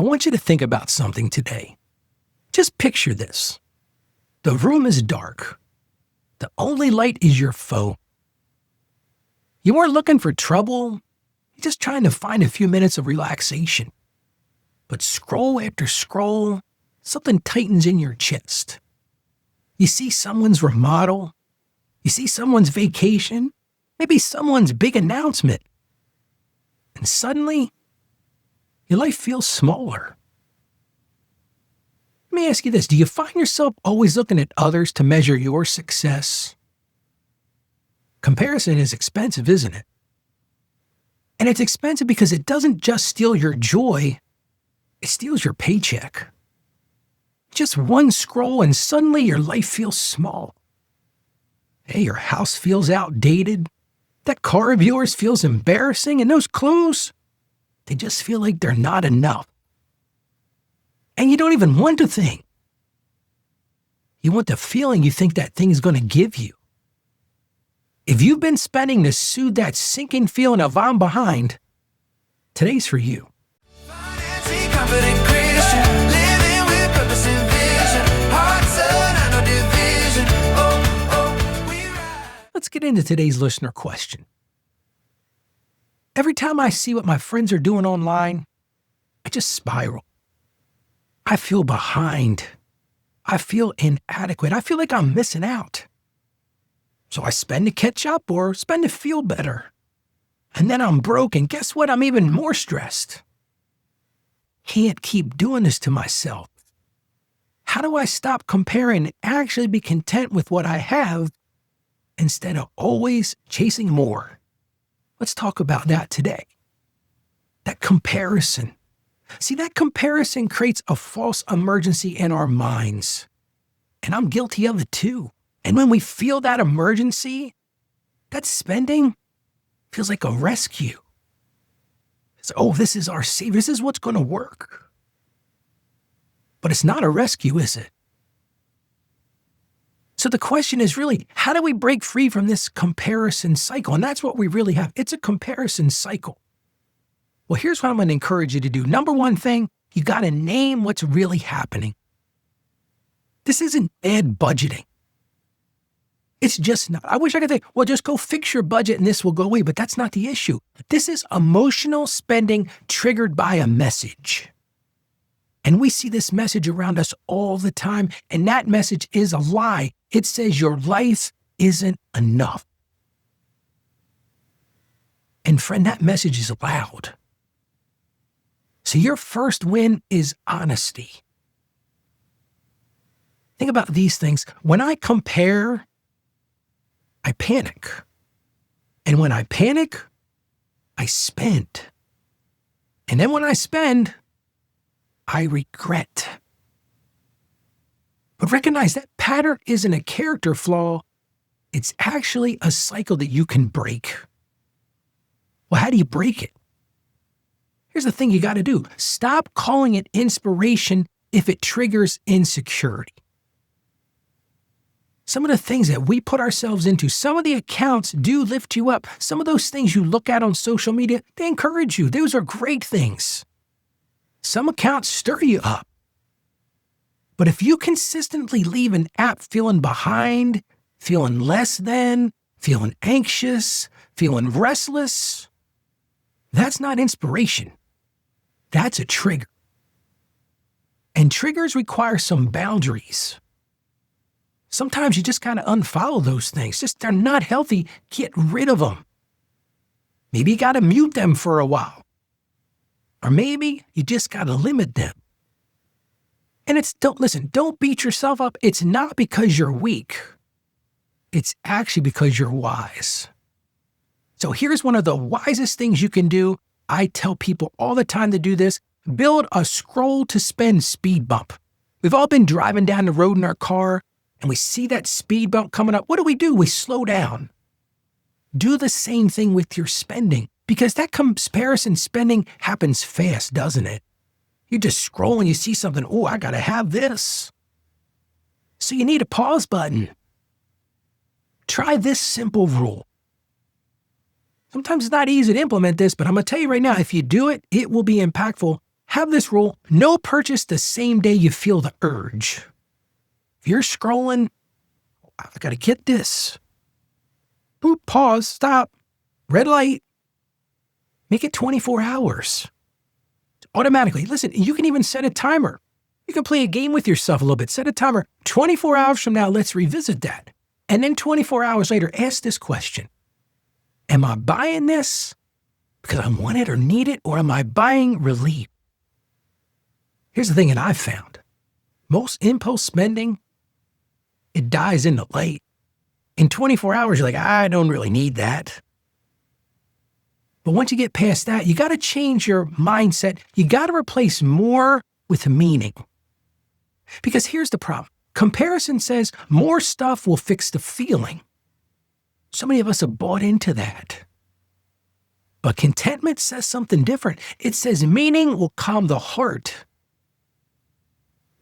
I want you to think about something today. Just picture this. The room is dark. The only light is your phone. You weren't looking for trouble. You're just trying to find a few minutes of relaxation. But scroll after scroll, something tightens in your chest. You see someone's remodel. You see someone's vacation. Maybe someone's big announcement. And suddenly, your life feels smaller. Let me ask you this. Do you find yourself always looking at others to measure your success? Comparison is expensive, isn't it? And it's expensive because it doesn't just steal your joy, it steals your paycheck. Just one scroll and suddenly your life feels small. Hey, your house feels outdated. That car of yours feels embarrassing, and those clothes, they just feel like they're not enough. And you don't even want a thing. You want the feeling you think that thing is going to give you. If you've been spending to soothe that sinking feeling of I'm behind, today's for you. Let's get into today's listener question. Every time I see what my friends are doing online, I just spiral. I feel behind. I feel inadequate. I feel like I'm missing out. So I spend to catch up or spend to feel better. And then I'm broke, and guess what? I'm even more stressed. Can't keep doing this to myself. How do I stop comparing and actually be content with what I have instead of always chasing more? Let's talk about that today. That comparison. See, that comparison creates a false emergency in our minds. And I'm guilty of it too. And when we feel that emergency, that spending feels like a rescue. It's, oh, this is our savior. This is what's going to work. But it's not a rescue, is it? So the question is really, how do we break free from this comparison cycle? And that's what we really have. It's a comparison cycle. Well, here's what I'm going to encourage you to do. Number one thing, you got to name what's really happening. This isn't bad budgeting. It's just not. I wish I could say, well, just go fix your budget and this will go away, but that's not the issue. This is emotional spending triggered by a message. And we see this message around us all the time, and that message is a lie. It says your life isn't enough. And friend, that message is loud. So your first win is honesty. Think about these things. When I compare, I panic. And when I panic, I spend. And then when I spend, I regret. But recognize that pattern isn't a character flaw. It's actually a cycle that you can break. Well, how do you break it? Here's the thing you got to do. Stop calling it inspiration if it triggers insecurity. Some of the things that we put ourselves into, some of the accounts do lift you up. Some of those things you look at on social media, they encourage you. Those are great things. Some accounts stir you up. But if you consistently leave an app feeling behind, feeling less than, feeling anxious, feeling restless, that's not inspiration. That's a trigger. And triggers require some boundaries. Sometimes you just gotta unfollow those things. They're not healthy. Get rid of them. Maybe you gotta mute them for a while. Or maybe you just gotta limit them. And don't beat yourself up. It's not because you're weak. It's actually because you're wise. So here's one of the wisest things you can do. I tell people all the time to do this. Build a scroll to spend speed bump. We've all been driving down the road in our car and we see that speed bump coming up. What do? We slow down. Do the same thing with your spending, because that comparison spending happens fast, doesn't it? You just scroll and you see something. Oh, I got to have this. So you need a pause button. Try this simple rule. Sometimes it's not easy to implement this, but I'm going to tell you right now, if you do it, it will be impactful. Have this rule: no purchase the same day you feel the urge. If you're scrolling, I got to get this. Boop, pause, stop, red light. Make it 24 hours. Automatically. Listen, you can even set a timer. You can play a game with yourself a little bit. Set a timer. 24 hours from now, let's revisit that. And then 24 hours later, ask this question. Am I buying this because I want it or need it, or am I buying relief? Here's the thing that I've found. Most impulse spending, it dies in the light. In 24 hours, you're like, I don't really need that. But once you get past that, you got to change your mindset. You got to replace more with meaning. Because here's the problem. Comparison says more stuff will fix the feeling. So many of us have bought into that. But contentment says something different. It says meaning will calm the heart.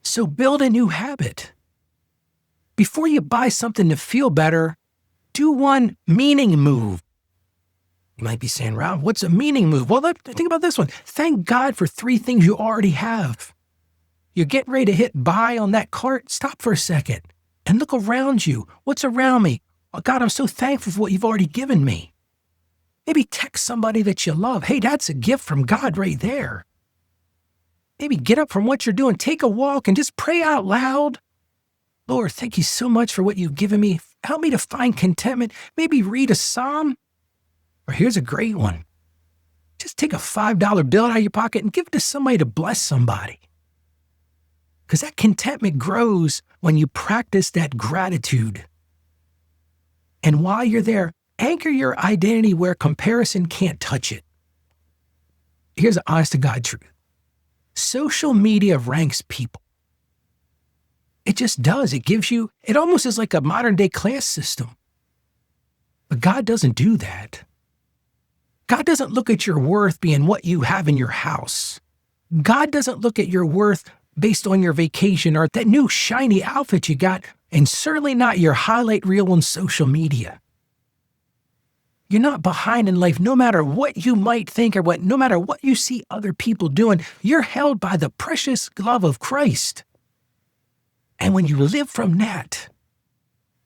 So build a new habit. Before you buy something to feel better, do one meaning move. You might be saying, Ralph, what's a meaning move? Well, think about this one. Thank God for 3 things you already have. You're getting ready to hit buy on that cart. Stop for a second and look around you. What's around me? Oh, God, I'm so thankful for what you've already given me. Maybe text somebody that you love. Hey, that's a gift from God right there. Maybe get up from what you're doing, take a walk, and just pray out loud. Lord, thank you so much for what you've given me. Help me to find contentment. Maybe read a psalm. Or here's a great one. Just take a $5 bill out of your pocket and give it to somebody to bless somebody. Because that contentment grows when you practice that gratitude. And while you're there, anchor your identity where comparison can't touch it. Here's the honest to God truth. Social media ranks people. It just does. It almost is like a modern day class system. But God doesn't do that. God doesn't look at your worth being what you have in your house. God doesn't look at your worth based on your vacation or that new shiny outfit you got, and certainly not your highlight reel on social media. You're not behind in life no matter what you might think or no matter what you see other people doing. You're held by the precious love of Christ. And when you live from that,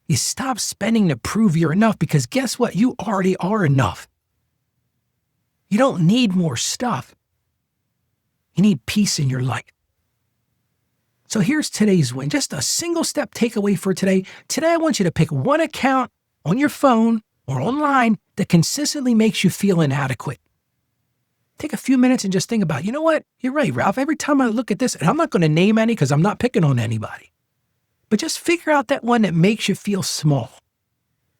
you stop spending to prove you're enough, because guess what? You already are enough. You don't need more stuff. You need peace in your life. So here's today's win. Just a single step takeaway for today. Today, I want you to pick one account on your phone or online that consistently makes you feel inadequate. Take a few minutes and just think about, you know what? You're right, Ralph. Every time I look at this, and I'm not going to name any because I'm not picking on anybody, but just figure out that one that makes you feel small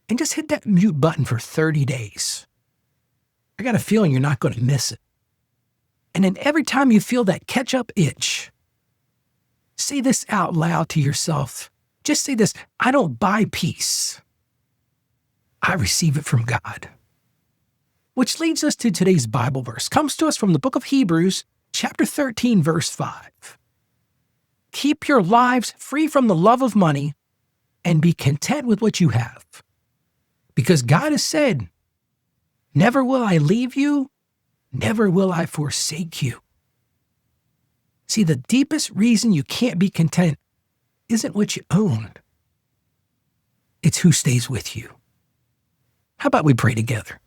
and just hit that mute button for 30 days. I got a feeling you're not going to miss it. And then every time you feel that catch-up itch, say this out loud to yourself. Just say this: I don't buy peace. I receive it from God. Which leads us to today's Bible verse. Comes to us from the book of Hebrews, chapter 13, verse 5. Keep your lives free from the love of money and be content with what you have. Because God has said, never will I leave you, never will I forsake you. See, the deepest reason you can't be content isn't what you own. It's who stays with you. How about we pray together?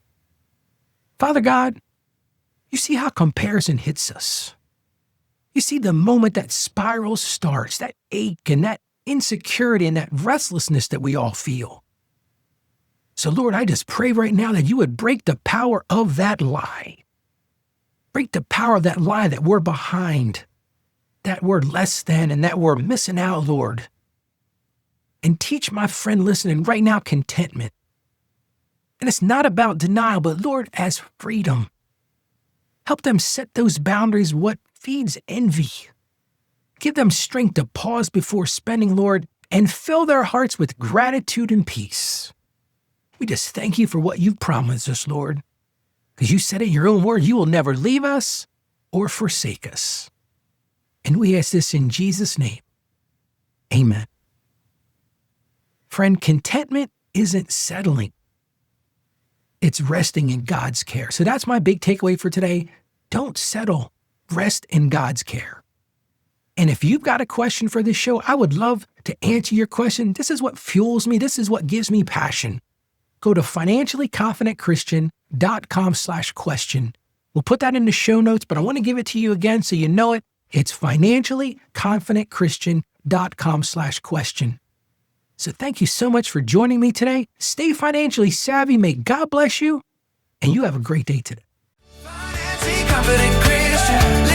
Father God, you see how comparison hits us. You see the moment that spiral starts, that ache and that insecurity and that restlessness that we all feel. So Lord, I just pray right now that you would break the power of that lie. Break the power of that lie that we're behind, that we're less than, and that we're missing out, Lord. And teach my friend listening right now contentment. And it's not about denial, but Lord, as freedom. Help them set those boundaries, what feeds envy. Give them strength to pause before spending, Lord, and fill their hearts with gratitude and peace. We just thank you for what you've promised us, Lord, because you said in your own word, you will never leave us or forsake us. And we ask this in Jesus' name. Amen. Friend, contentment isn't settling. It's resting in God's care. So that's my big takeaway for today. Don't settle rest in God's care. And if you've got a question for this show, I would love to answer your question. This is what fuels me. This is what gives me passion. Go to financiallyconfidentchristian.com/question. We'll put that in the show notes, but I want to give it to you again so you know it. It's financiallyconfidentchristian.com/question. So thank you so much for joining me today. Stay financially savvy. May God bless you, and you have a great day today. Financially confident Christian.